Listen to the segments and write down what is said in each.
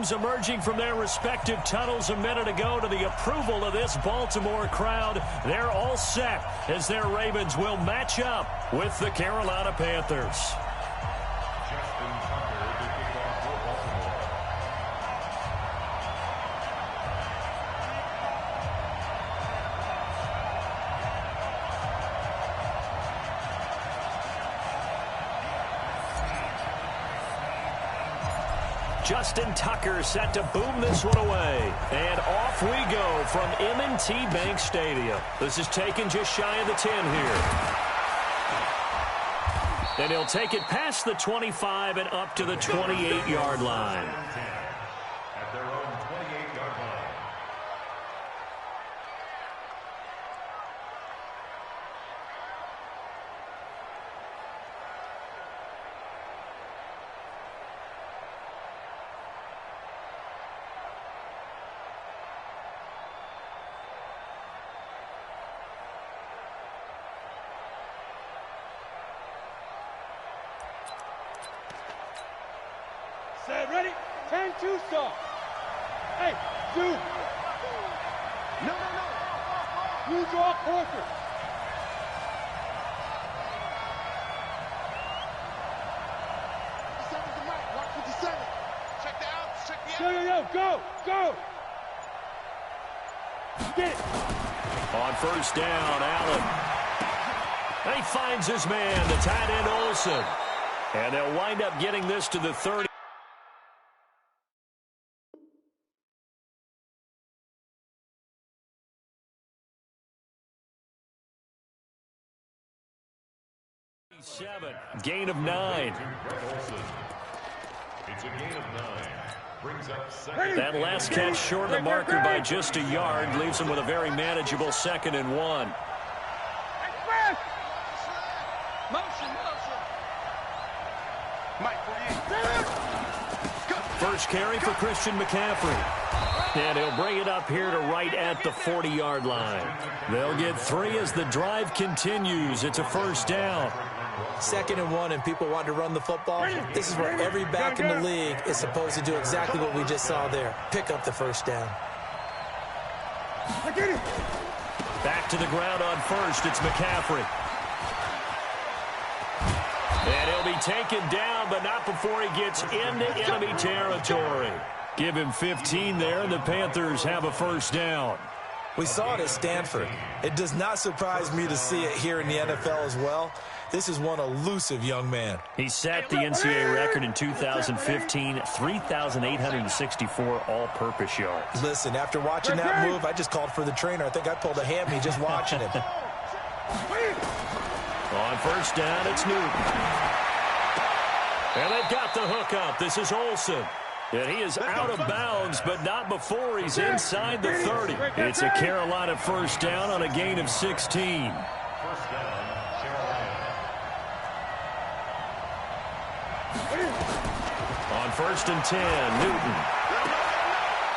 teams emerging from their respective tunnels a minute ago to the approval of this Baltimore crowd. They're all set as their Ravens will match up with the Carolina Panthers. Justin Tucker set to boom this one away. And off we go from M&T Bank Stadium. This is taken just shy of the 10 here. And he'll take it past the 25 and up to the 28-yard line. At their own 28-yard line. Set, ready? 10-2 stop. Hey, dude. No. You draw closer. Watch 57. Check the outs. Check the outs. Yo. Go. Get it. On first down, Allen. And he finds his man, the tight end Olsen. And they'll wind up getting this to the 30. Gain of 9. It's a gain of 9. Brings up second. That last catch short of the marker by just a yard leaves him with a very manageable 2nd and 1. Motion. Mike, 48. First carry for Christian McCaffrey. And he'll bring it up here to right at the 40-yard line. They'll get 3 as the drive continues. It's a first down. 2nd and 1 and people want to run the football. This is where every back in the league is supposed to do exactly what we just saw there. Pick up the first down. Back to the ground on first. It's McCaffrey. And he'll be taken down, but not before he gets into enemy territory. Give him 15 there, and the Panthers have a first down. We saw it at Stanford. It does not surprise me to see it here in the NFL as well. This is one elusive young man. He set the NCAA record in 2015, 3,864 all-purpose yards. Listen, after watching that move, I just called for the trainer. I think I pulled a hammy just watching him. On first down, it's Newton. And they've got the hook up. This is Olsen. And he is out of bounds, but not before he's inside the 30. It's a Carolina first down on a gain of 16. First down, Carolina. On first and 10, Newton.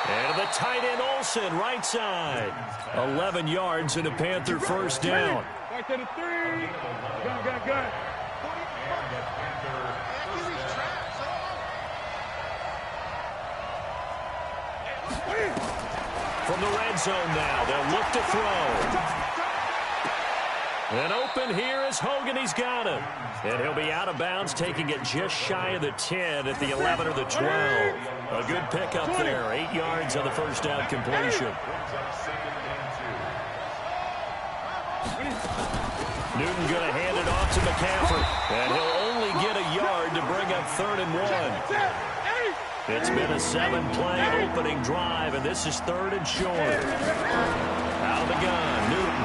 And the tight end Olsen, right side. 11 yards and a Panther first down. Right to the 3. Gun. From the red zone now, they'll look to throw. And open here is Hogan. He's got it. And he'll be out of bounds, taking it just shy of the 10 at the 11 or the 12. A good pickup there. 8 yards on the first down completion. Newton going to hand it off to McCaffrey. And he'll only get a yard to bring up 3rd and 1. It's been a 7-play opening drive, and this is 3rd and short. Out of the gun, Newton.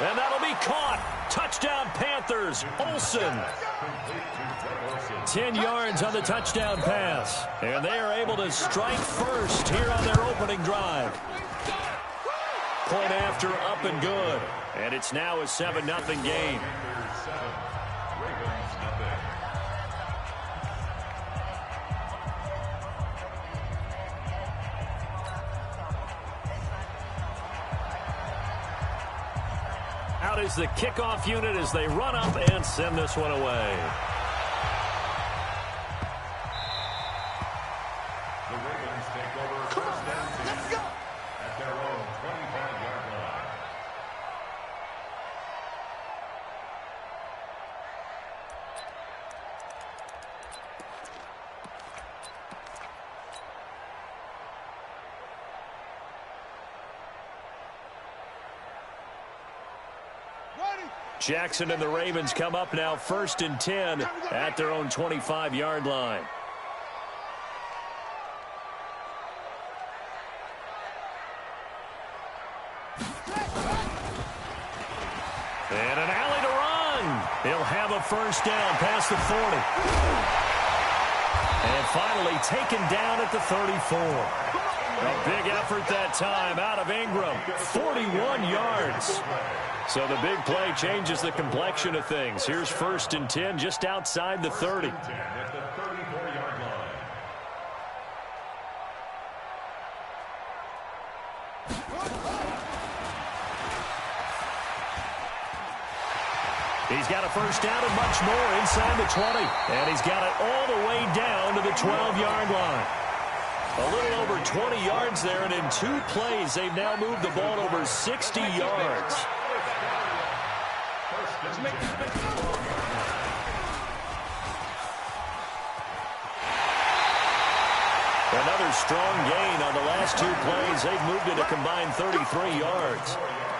And that'll be caught. Touchdown Panthers, Olsen. 10 yards on the touchdown pass. And they are able to strike first here on their opening drive. Point after, up and good. And it's now a 7-0 game. Out is the kickoff unit as they run up and send this one away. Jackson and the Ravens come up now 1st and 10 at their own 25-yard line. And an alley to run. He'll have a first down past the 40. And finally taken down at the 34. A big effort that time out of Ingram. 41 yards. So the big play changes the complexion of things. Here's 1st and 10 just outside the 30. At the 34-yard line. He's got a first down and much more inside the 20. And he's got it all the way down to the 12-yard line. A little over 20 yards there, and in 2 plays, they've now moved the ball over 60 yards. Another strong gain on the last 2 plays. They've moved it a combined 33 yards.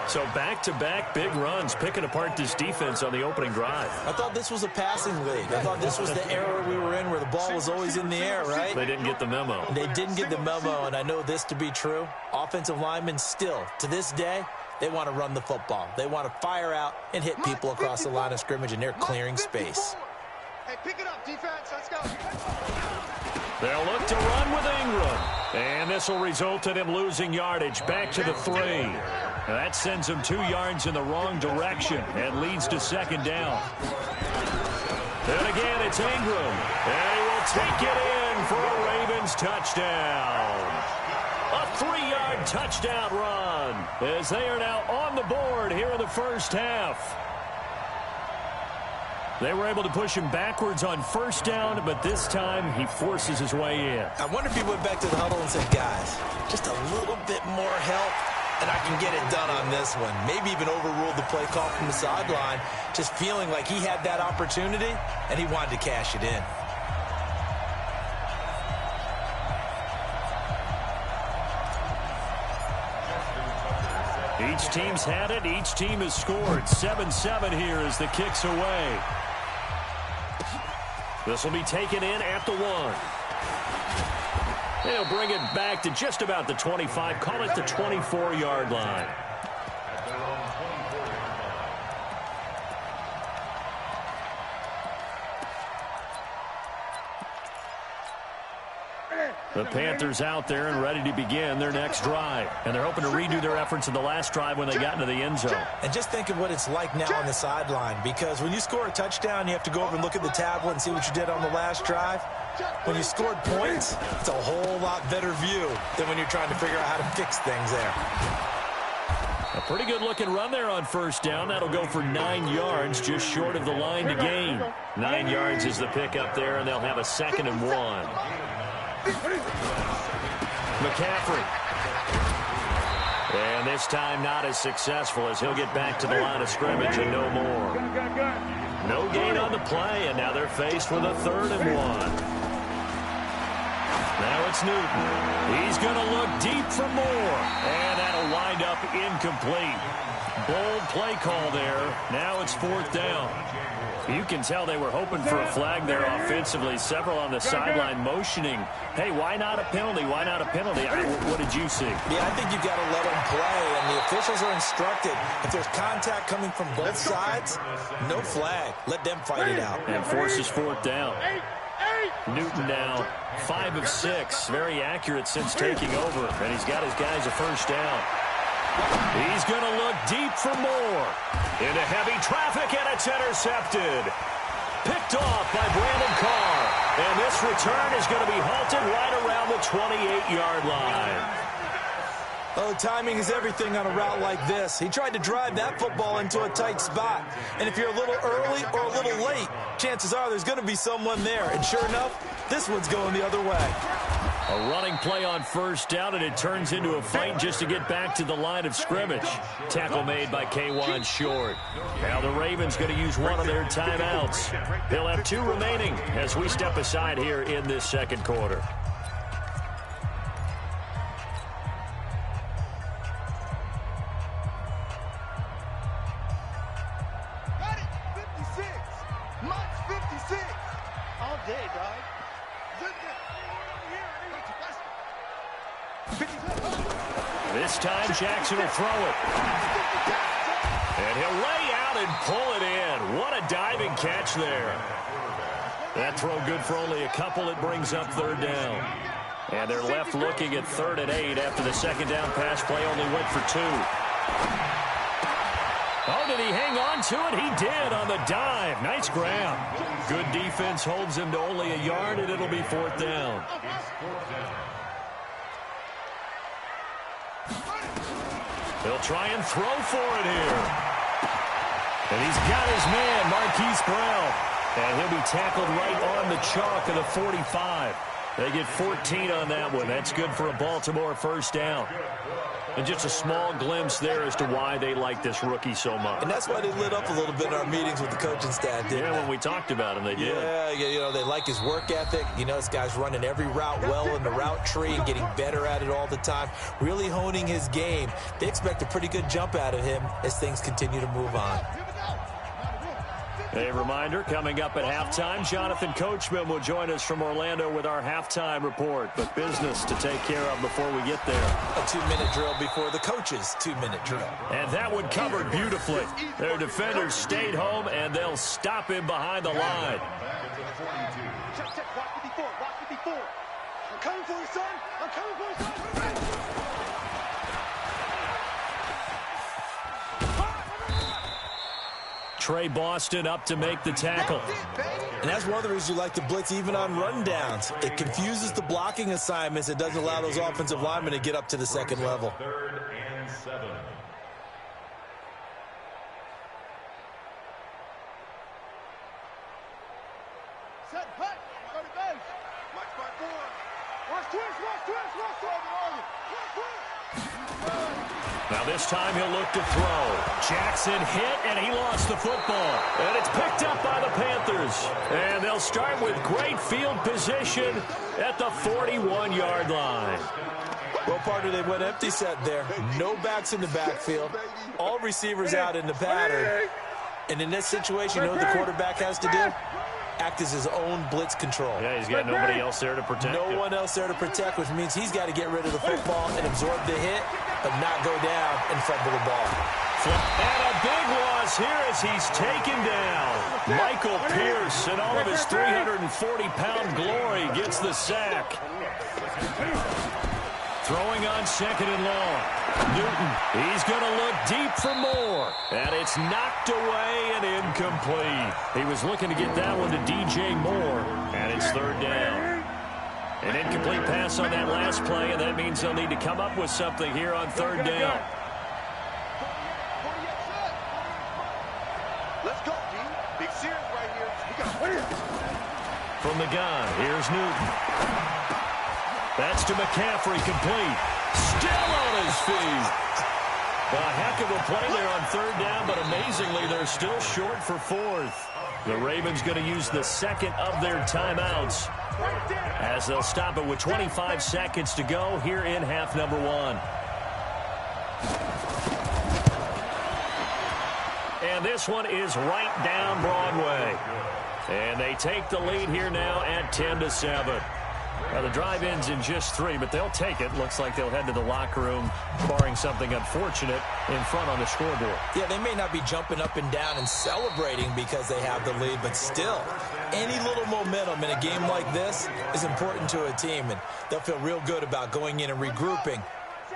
So back-to-back big runs, picking apart this defense on the opening drive. I thought this was a passing league. I thought this was the era we were in where the ball was always in the air, right? They didn't get the memo. They didn't get the memo, and I know this to be true. Offensive linemen still, to this day, they want to run the football. They want to fire out and hit people across the line of scrimmage, and they're clearing space. Hey, pick it up, defense. Let's go. They'll look to run with Ingram. And this will result in him losing yardage back to the 3. And that sends him 2 yards in the wrong direction and leads to 2nd down. Then again, it's Ingram. And he will take it in for a Ravens touchdown. A 3-yard touchdown run as they are now on the board here in the first half. They were able to push him backwards on 1st down, but this time he forces his way in. I wonder if he went back to the huddle and said, guys, just a little bit more help, and I can get it done on this one. Maybe even overruled the play call from the sideline, just feeling like he had that opportunity, and he wanted to cash it in. Each team's had it. Each team has scored. 7-7 here as the kick's away. This will be taken in at the 1. They'll bring it back to just about the 25. Call it the 24-yard line. At their own 24-yard line. The Panthers out there and ready to begin their next drive. And they're hoping to redo their efforts in the last drive when they got into the end zone. And just think of what it's like now on the sideline, because when you score a touchdown, you have to go over and look at the tablet and see what you did on the last drive. When you scored points, it's a whole lot better view than when you're trying to figure out how to fix things there. A pretty good-looking run there on 1st down. That'll go for 9 yards, just short of the line to gain. 9 yards is the pick up there, and they'll have a 2nd and 1. McCaffrey. And this time not as successful as he'll get back to the line of scrimmage and no more. No gain on the play, and now they're faced with a 3rd and 1. Now it's Newton. He's going to look deep for more, and that'll wind up incomplete. Bold play call there. Now it's 4th down. You can tell they were hoping for a flag there offensively. Several on the sideline motioning, hey, why not a penalty? Why not a penalty? What did you see? Yeah, I think you've got to let them play, and the officials are instructed. If there's contact coming from both sides, no flag. Let them fight it out. And forces 4th down. Newton now 5 of 6. Very accurate since taking over, and he's got his guys a first down. He's going to look deep for more. Into heavy traffic, and it's intercepted. Picked off by Brandon Carr. And this return is going to be halted right around the 28-yard line. Oh, timing is everything on a route like this. He tried to drive that football into a tight spot. And if you're a little early or a little late, chances are there's going to be someone there. And sure enough, this one's going the other way. A running play on 1st down, and it turns into a fight just to get back to the line of scrimmage. Tackle made by K'Wan Short. Now the Ravens going to use one of their timeouts. They'll have 2 remaining as we step aside here in this 2nd quarter. This time, Jackson will throw it. And he'll lay out and pull it in. What a diving catch there. That throw good for only a couple. It brings up third down. And they're left looking at 3rd and 8 after the second down pass play only went for 2. Oh, did he hang on to it? He did on the dive. Nice grab. Good defense holds him to only a yard, and it'll be 4th down. He'll try and throw for it here. And he's got his man, Marquise Brown. And he'll be tackled right on the chalk of the 45. They get 14 on that one. That's good for a Baltimore first down. And just a small glimpse there as to why they like this rookie so much. And that's why they lit up a little bit in our meetings with the coaching staff, didn't they? When we talked about him, they did. Yeah, you know, they like his work ethic. You know, this guy's running every route well in the route tree and getting better at it all the time, really honing his game. They expect a pretty good jump out of him as things continue to move on. A reminder, coming up at halftime, Jonathan Coachman will join us from Orlando with our halftime report. But business to take care of before we get there. A 2-minute drill before the coach's 2-minute drill. And that one covered beautifully. Their defenders stayed home, and they'll stop him behind the line. Check, check, watch 54, watch 54. I'm coming for you, son. I'm coming for you, son. Trey Boston up to make the tackle. And that's one of the reasons you like to blitz even on rundowns. It confuses the blocking assignments. It doesn't allow those offensive linemen to get up to the second level. 3rd and 7. Set, hut, go to base. Watch my board. Watch twist, watch twist, watch twist. Watch twist. Now this time he'll look to throw. Jackson hit, and he lost the football. And it's picked up by the Panthers. And they'll start with great field position at the 41-yard line. Well, partner, they went empty set there. No backs in the backfield. All receivers out in the pattern. And in this situation, you know what the quarterback has to do? Act as his own blitz control. Yeah, he's got nobody else there to protect him. No one else there to protect, which means he's got to get rid of the football and absorb the hit, but not go down and fumble the ball. And a big loss here as he's taken down. Michael Pierce, in all of his 340-pound glory, gets the sack. Throwing on 2nd and long. Newton, he's going to look deep for more. And it's knocked away and incomplete. He was looking to get that one to DJ Moore. And it's 3rd down. An incomplete pass on that last play, and that means they'll need to come up with something here on 3rd down. Let's go, G. Big series right here. From the gun, here's Newton. That's to McCaffrey, complete. Still on his feet. A heck of a play there on 3rd down, but amazingly, they're still short for 4th. The Ravens going to use the 2nd of their timeouts as they'll stop it with 25 seconds to go here in half number 1. And this one is right down Broadway. And they take the lead here now at 10-7. Now, the drive ends in just 3, but they'll take it. Looks like they'll head to the locker room, barring something unfortunate, in front on the scoreboard. Yeah, they may not be jumping up and down and celebrating because they have the lead, but still, any little momentum in a game like this is important to a team, and they'll feel real good about going in and regrouping,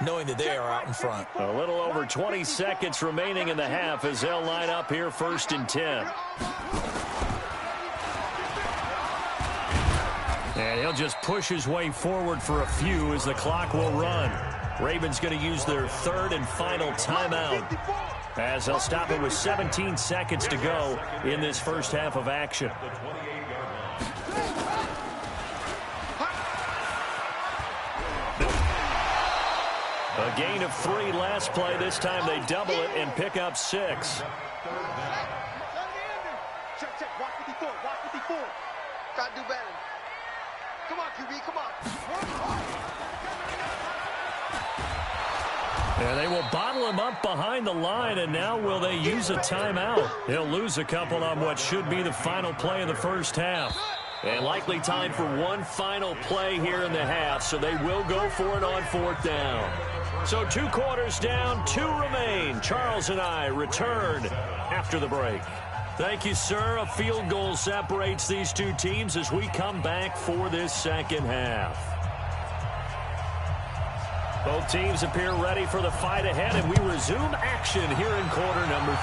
knowing that they are out in front. A little over 20 seconds remaining in the half as they'll line up here 1st and 10. And he'll just push his way forward for a few as the clock will run. Ravens going to use their 3rd and final timeout as they'll stop it with 17 seconds to go in this first half of action. A gain of 3 last play. This time they double it and pick up 6. Check, check, watch 54, watch 54. Gotta do better. Come on, QB, come on. And they will bottle him up behind the line, and now will they use a timeout? He'll lose a couple on what should be the final play of the first half. And likely time for one final play here in the half, so they will go for it on 4th down. So 2 quarters down, 2 remain. Charles and I return after the break. Thank you, sir. A field goal separates these two teams as we come back for this second half. Both teams appear ready for the fight ahead, and we resume action here in quarter number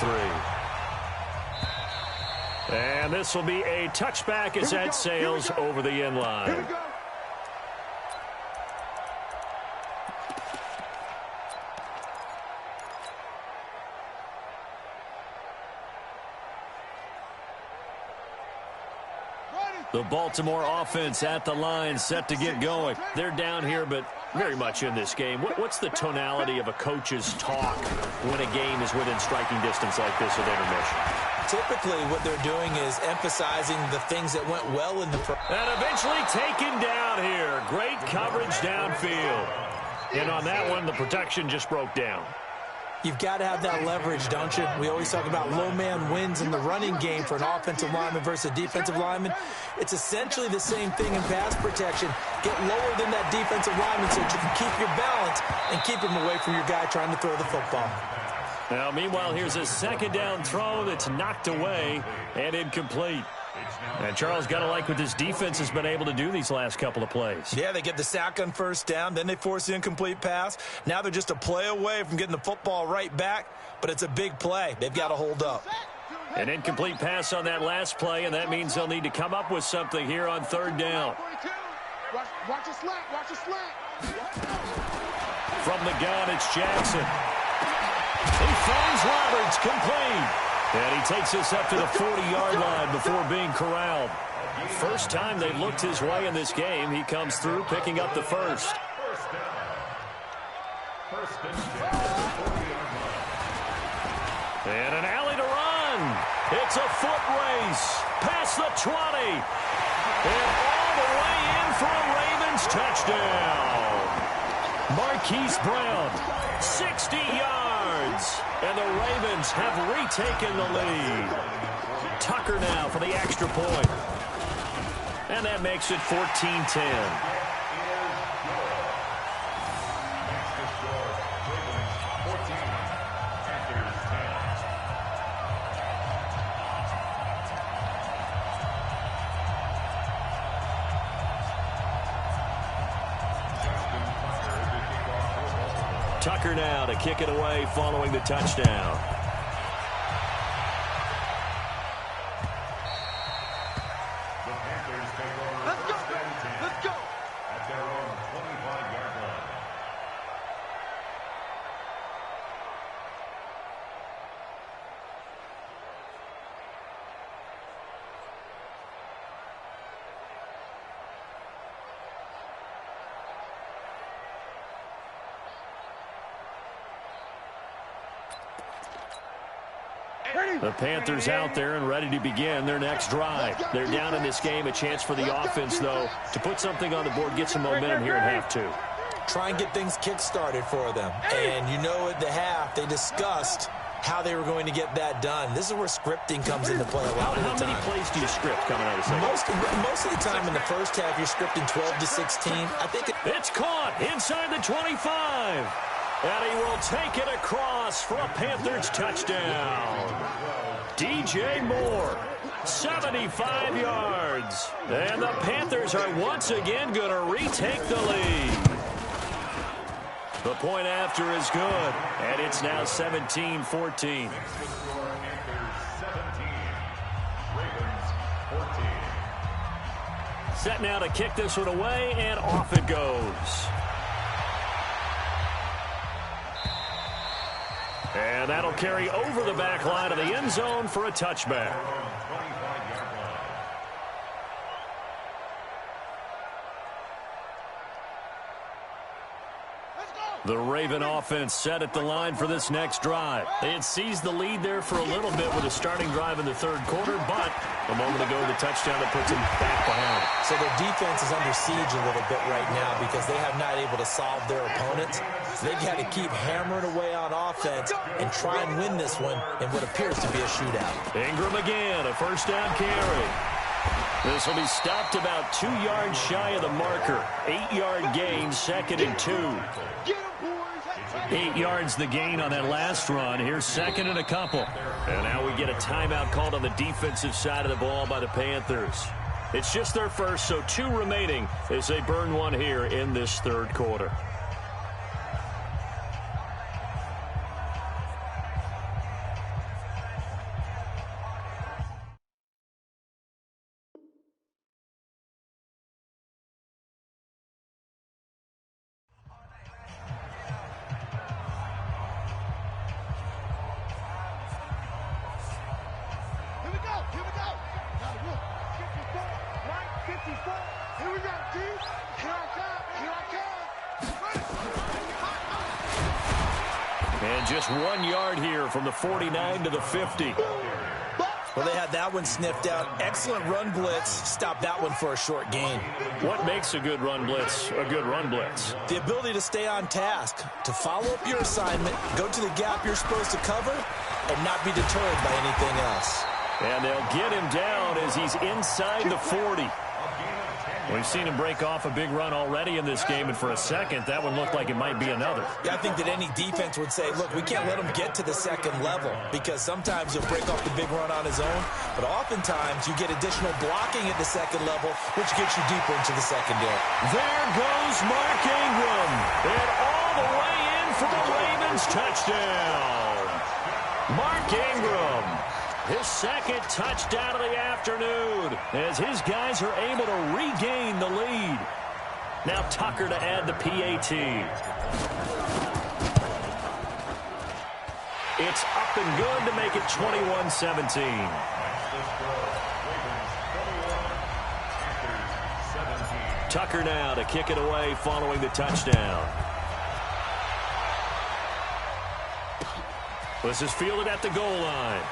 3. And this will be a touchback as that sails over the end line. The Baltimore offense at the line, set to get going. They're down here, but very much in this game. What's the tonality of a coach's talk when a game is within striking distance like this at intermission? Typically, what they're doing is emphasizing the things that went well in the and eventually taken down here. Great coverage downfield. And on that one, the protection just broke down. You've got to have that leverage, don't you? We always talk about low man wins in the running game for an offensive lineman versus a defensive lineman. It's essentially the same thing in pass protection. Get lower than that defensive lineman so that you can keep your balance and keep him away from your guy trying to throw the football. Now, meanwhile, here's a second down throw that's knocked away and incomplete. And Charles, got to like what this defense has been able to do these last couple of plays. Yeah, they get the sack on 1st down, then they force the incomplete pass. Now they're just a play away from getting the football right back, but it's a big play. They've got to hold up. An incomplete pass on that last play, and that means they'll need to come up with something here on 3rd down. Watch your slant, watch your slant. From the gun, it's Jackson. He finds Roberts, complete. And he takes us up to the 40-yard line before being corralled. First time they've looked his way in this game. He comes through, picking up the first. And an alley to run. It's a foot race. Past the 20. And all the way in for a Ravens touchdown. Marquise Brown, 60 yards. And the Ravens have retaken the lead. Tucker now for the extra point. And that makes it 14-10. Tucker now to kick it away following the touchdown. Let's go. Let's go. At their own 25-yard line. The Panthers out there and ready to begin their next drive. They're down in this game. A chance for the offense, though, to put something on the board, get some momentum here in half 2. Try and get things kick-started for them. And you know at the half, they discussed how they were going to get that done. This is where scripting comes into play a lot of the time. How many plays do you script coming out of the second? Most of the time in the first half, you're scripting 12 to 16. I think it's caught inside the 25. And he will take it across for a Panthers touchdown. DJ Moore, 75 yards. And the Panthers are once again going to retake the lead. The point after is good, and it's now 17-14. Set now to kick this one away, and off it goes. And that'll carry over the back line of the end zone for a touchback. The Raven offense set at the line for this next drive. They had seized the lead there for a little bit with a starting drive in the 3rd quarter, but a moment ago the touchdown that puts them back behind. So their defense is under siege a little bit right now because they have not able to solve their opponents. So they've got to keep hammering away on offense and try and win this one in what appears to be a shootout. Ingram again, a first down carry. This will be stopped about 2 yards shy of the marker. 8-yard gain, 2nd and 2. 8 yards the gain on that last run. Here's 2nd and a couple. And now we get a timeout called on the defensive side of the ball by the Panthers. It's just their first, so 2 remaining as they burn one here in this 3rd quarter. And just 1 yard here from the 49 to the 50. Well, they had that one sniffed out. Excellent run blitz. Stop that one for a short gain. What makes a good run blitz a good run blitz? The ability to stay on task, to follow up your assignment, go to the gap you're supposed to cover, and not be deterred by anything else. And they'll get him down as he's inside the 40. We've seen him break off a big run already in this game, and for a second, that one looked like it might be another. Yeah, I think that any defense would say, look, we can't let him get to the 2nd level, because sometimes he'll break off the big run on his own, but oftentimes you get additional blocking at the 2nd level, which gets you deeper into the secondary. There goes Mark Ingram, and all the way in for the Ravens touchdown. Mark Ingram, his 2nd touchdown of the afternoon, as his guys are able to regain the lead. Now Tucker to add the PAT. It's up and good to make it 21-17. Tucker now to kick it away following the touchdown. This is fielded at the goal line.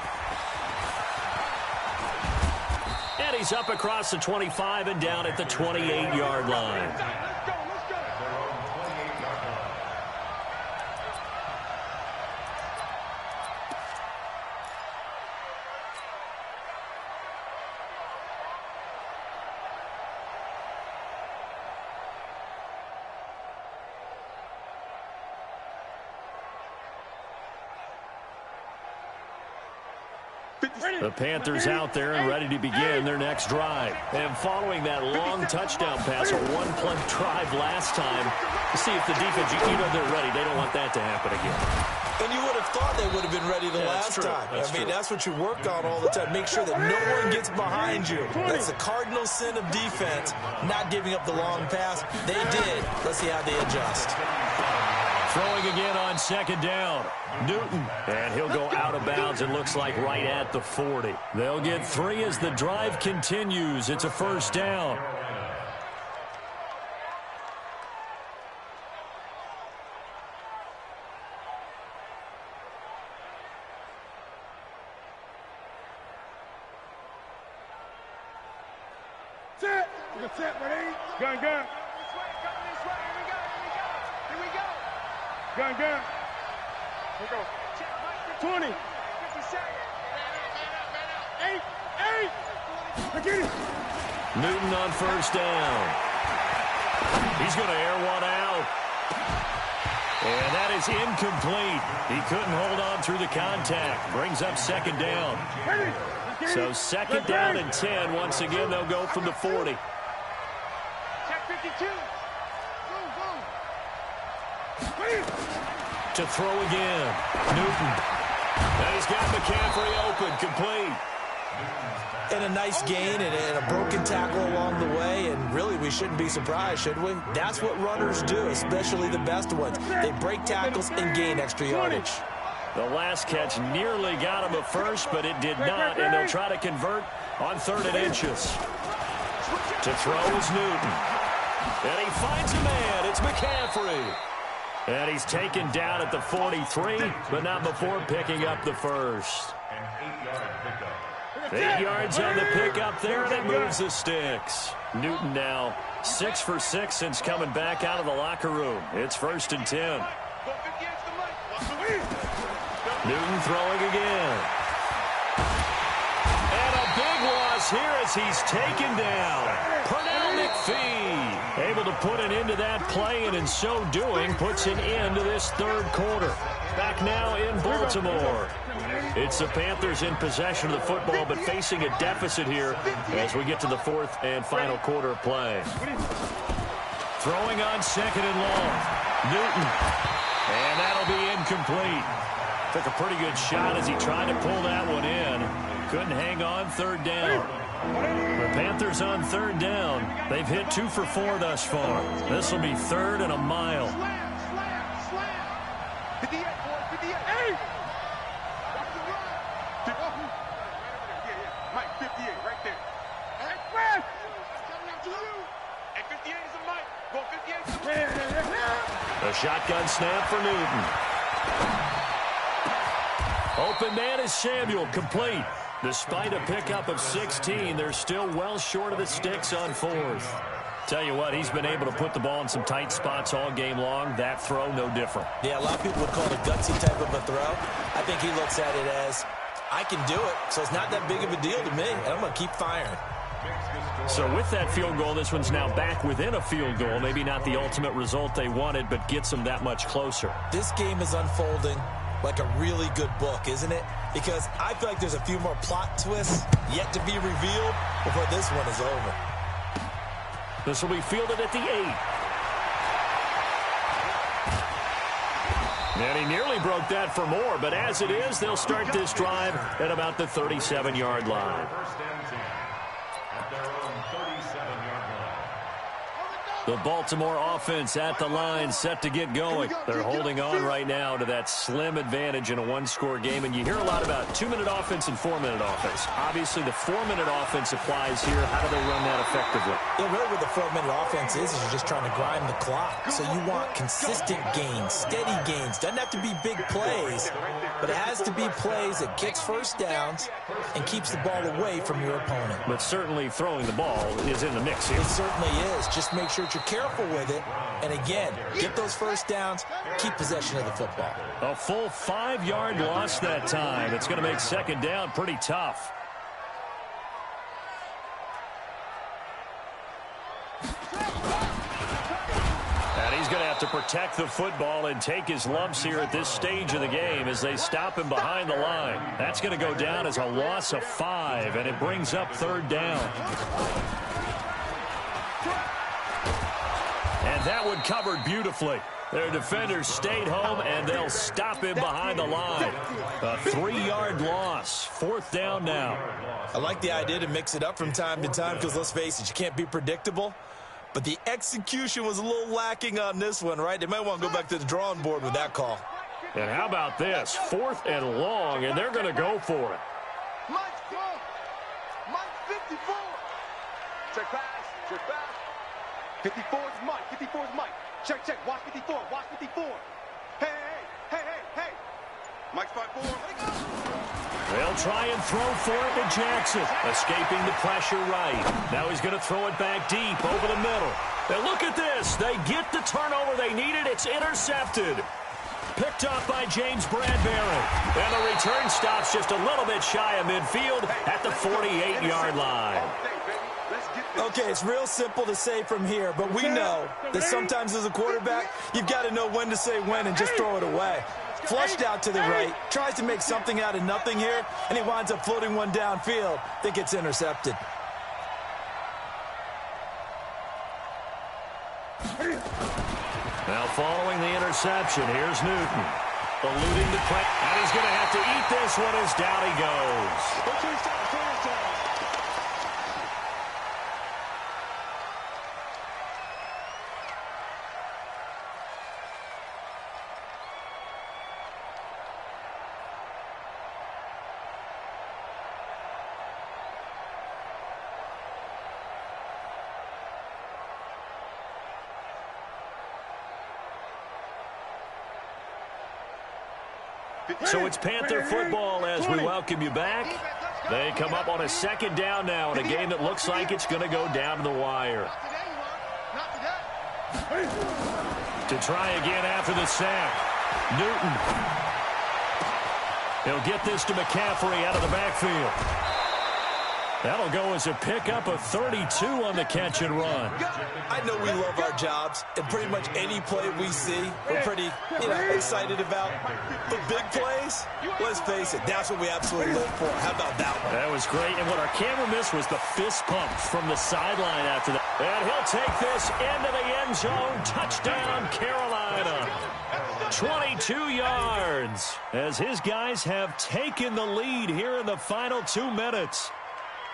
And he's up across the 25 and down at the 28-yard line. The Panthers out there and ready to begin their next drive. And following that long touchdown pass, a one-play drive last time, to see if the defense, you know they're ready. They don't want that to happen again. And you would have thought they would have been ready the last time. That's what you work on all the time. Make sure that no one gets behind you. That's the cardinal sin of defense, not giving up the long pass. They did. Let's see how they adjust. Throwing again on 2nd down. Newton. And he'll go out of bounds, it looks like, right at the 40. They'll get 3 as the drive continues. It's a 1st down. Set. Set, ready? Gun, gun. Gun, gun. Here we go. 20. 8. Get it. Newton on 1st down. He's going to air one out. And that is incomplete. He couldn't hold on through the contact. Brings up 2nd down. So 2nd down and 10. Once again, they'll go from the 40. Check 52. To throw again. Newton. And he's got McCaffrey open, complete. And a nice gain and a broken tackle along the way, and really we shouldn't be surprised, should we? That's what runners do, especially the best ones. They break tackles and gain extra yardage. The last catch nearly got him a first, but it did not, and they'll try to convert on 3rd and inches. To throw is Newton. And he finds a man. It's McCaffrey. And he's taken down at the 43, but not before picking up the first. 8 yards on the pickup there, and it moves the sticks. Newton now 6 for 6 since coming back out of the locker room. It's 1st and 10. Newton throwing again. And a big loss here as he's taken down. Pernell McPhee able to put an end to that play, and in so doing puts an end to this third quarter. Back now in Baltimore. It's the Panthers in possession of the football, but facing a deficit here as we get to the fourth and final quarter of play. Throwing on second and long. Newton. And that'll be incomplete. Took a pretty good shot as he tried to pull that one in. Couldn't hang on third down. The Panthers on third down. They've hit 2 for 4 thus far. This will be third and a mile. Mike, 58, right there. And 58 is a Mike. Go 58 is a A shotgun snap for Newton. Open man is Samuel, complete. Despite a pickup of 16, they're still well short of the sticks on fourth. Tell you what, he's been able to put the ball in some tight spots all game long. That throw, no different. Yeah, a lot of people would call it a gutsy type of a throw. I think he looks at it as, I can do it, so it's not that big of a deal to me, and I'm going to keep firing. So with that field goal, this one's now back within a field goal. Maybe not the ultimate result they wanted, but gets them that much closer. This game is unfolding like a really good book, isn't it? Because I feel like there's a few more plot twists yet to be revealed before this one is over. This will be fielded at the 8. And he nearly broke that for more, but as it is, they'll start this drive at about the 37-yard line. First and 10 at their own 37-yard line. The Baltimore offense at the line, set to get going. They're holding on right now to that slim advantage in a one-score game, and you hear a lot about 2-minute offense and 4-minute offense. Obviously, the 4-minute offense applies here. How do they run that effectively? Yeah, really what the 4-minute offense is you're just trying to grind the clock. So you want consistent gains, steady gains. Doesn't have to be big plays, but it has to be plays that gets first downs and keeps the ball away from your opponent. But certainly throwing the ball is in the mix here. It certainly is. Just make sure you're careful with it. And again, get those first downs, keep possession of the football. A full 5-yard loss that time. It's going to make second down pretty tough. And he's going to have to protect the football and take his lumps here at this stage of the game as they stop him behind the line. That's going to go down as a loss of 5, and it brings up third down. And that one covered beautifully. Their defenders stayed home, and they'll stop him behind the line. A 3-yard loss. Fourth down now. I like the idea to mix it up from time to time because, let's face it, you can't be predictable. But the execution was a little lacking on this one, right? They might want to go back to the drawing board with that call. And how about this? 4th and long, and they're going to go for it. Mike's close. Mike's 54. Check pass. Check pass. 54 is Mike. 54 is Mike. Check, check. Watch 54. Watch 54. Hey, hey, hey, hey, hey. Mike's 5-4. Let it go. They'll try and throw for it to Jackson. Escaping the pressure right. Now he's going to throw it back deep over the middle. And look at this. They get the turnover they needed. It's intercepted. Picked off by James Bradbury. And the return stops just a little bit shy of midfield at the 48-yard line. Okay, it's real simple to say from here, but we know that sometimes as a quarterback, you've got to know when to say when and just throw it away. Flushed out to the right, tries to make something out of nothing here, and he winds up floating one downfield that gets intercepted. Now following the interception, here's Newton. Eluding the play, and he's going to have to eat this one as down he goes. So it's Panther football as we welcome you back. They come up on a second down now in a game that looks like it's going to go down to the wire. To try again after the sack. Newton. He'll get this to McCaffrey out of the backfield. That'll go as a pickup of 32 on the catch and run. I know we love our jobs, and pretty much any play we see, we're pretty, excited about. But big plays, let's face it, that's what we absolutely live for. How about that one? That was great, and what our camera missed was the fist pump from the sideline after that. And he'll take this into the end zone. Touchdown, Carolina. 22 yards as his guys have taken the lead here in the final 2 minutes.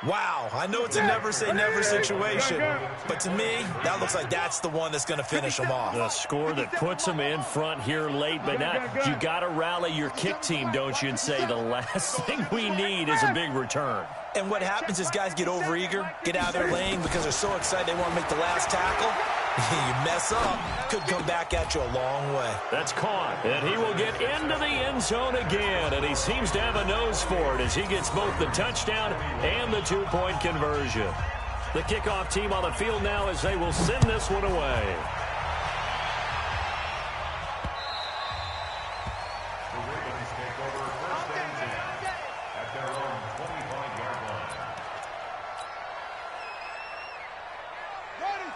Wow, I know it's a never-say-never situation, but to me, that looks like that's the one that's going to finish them off. The score that puts them in front here late, but now you got to rally your kick team, don't you, and say the last thing we need is a big return. And what happens is guys get overeager, get out of their lane because they're so excited they want to make the last tackle. You mess up, could come back at you a long way. That's caught, and he will get into the end zone again, and he seems to have a nose for it as he gets both the touchdown and the 2-point conversion. The kickoff team on the field now as they will send this one away. The Ravens take over first and 10 at their own 25-yard line.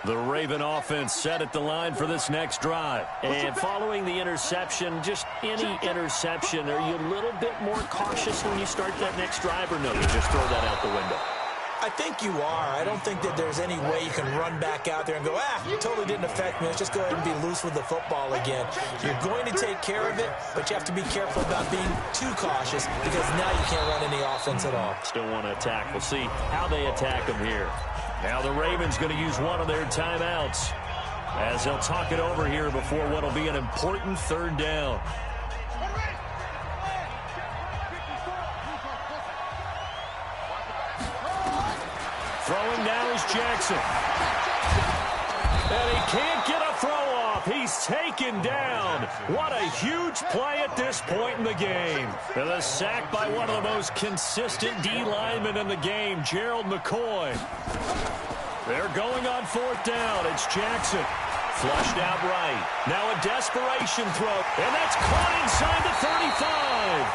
The Raven offense set at the line for this next drive. And following the interception, just any interception, are you a little bit more cautious when you start that next drive, or no, you just throw that out the window? I think you are. I don't think that there's any way you can run back out there and go, it totally didn't affect me. Let's just go ahead and be loose with the football again. You're going to take care of it, but you have to be careful about being too cautious because now you can't run any offense at all. Still want to attack. We'll see how they attack them here. Now the Ravens going to use one of their timeouts as they'll talk it over here before what will be an important 3rd down. Throwing now is Jackson. And he can't get a throw off. He's taken down. What a huge play at this point in the game. And a sack by one of the most consistent D linemen in the game, Gerald McCoy. They're going on 4th down. It's Jackson. Flushed out right. Now a desperation throw. And that's caught inside the 35.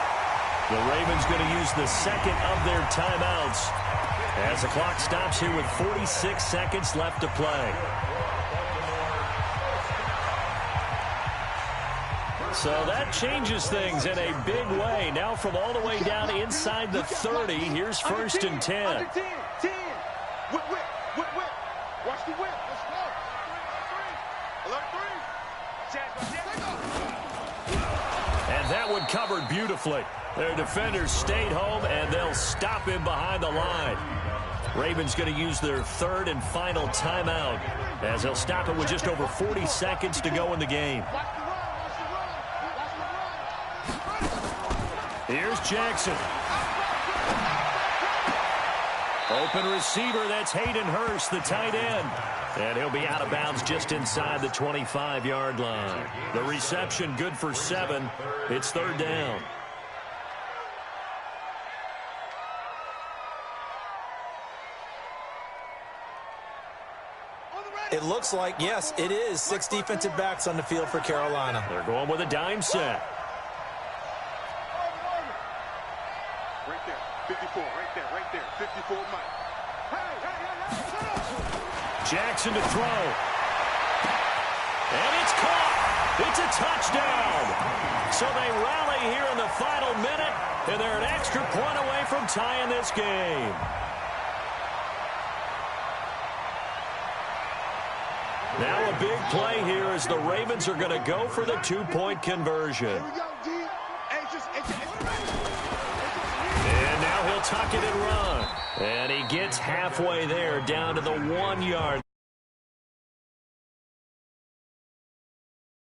The Ravens going to use the second of their timeouts as the clock stops here with 46 seconds left to play. So that changes things in a big way. Now from all the way down inside the 30, here's 1st and 10. Whip. Watch the whip. Let's go. 11-3. And that one covered beautifully. Their defenders stayed home, and they'll stop him behind the line. Ravens going to use their 3rd and final timeout as they'll stop it with just over 40 seconds to go in the game. Here's Jackson. Open receiver, that's Hayden Hurst, the tight end. And he'll be out of bounds just inside the 25-yard line. The reception good for 7. It's 3rd down. It looks like, yes, it is 6 defensive backs on the field for Carolina. They're going with a dime set. Right there. 54. Right there. 54 Mike. Jackson to throw. And it's caught. It's a touchdown. So they rally here in the final minute, and they're an extra point away from tying this game. Now a big play here as the Ravens are going to go for the 2-point conversion. Here we go, D. And now he'll tuck it and run. And he gets halfway there down to the 1-yard.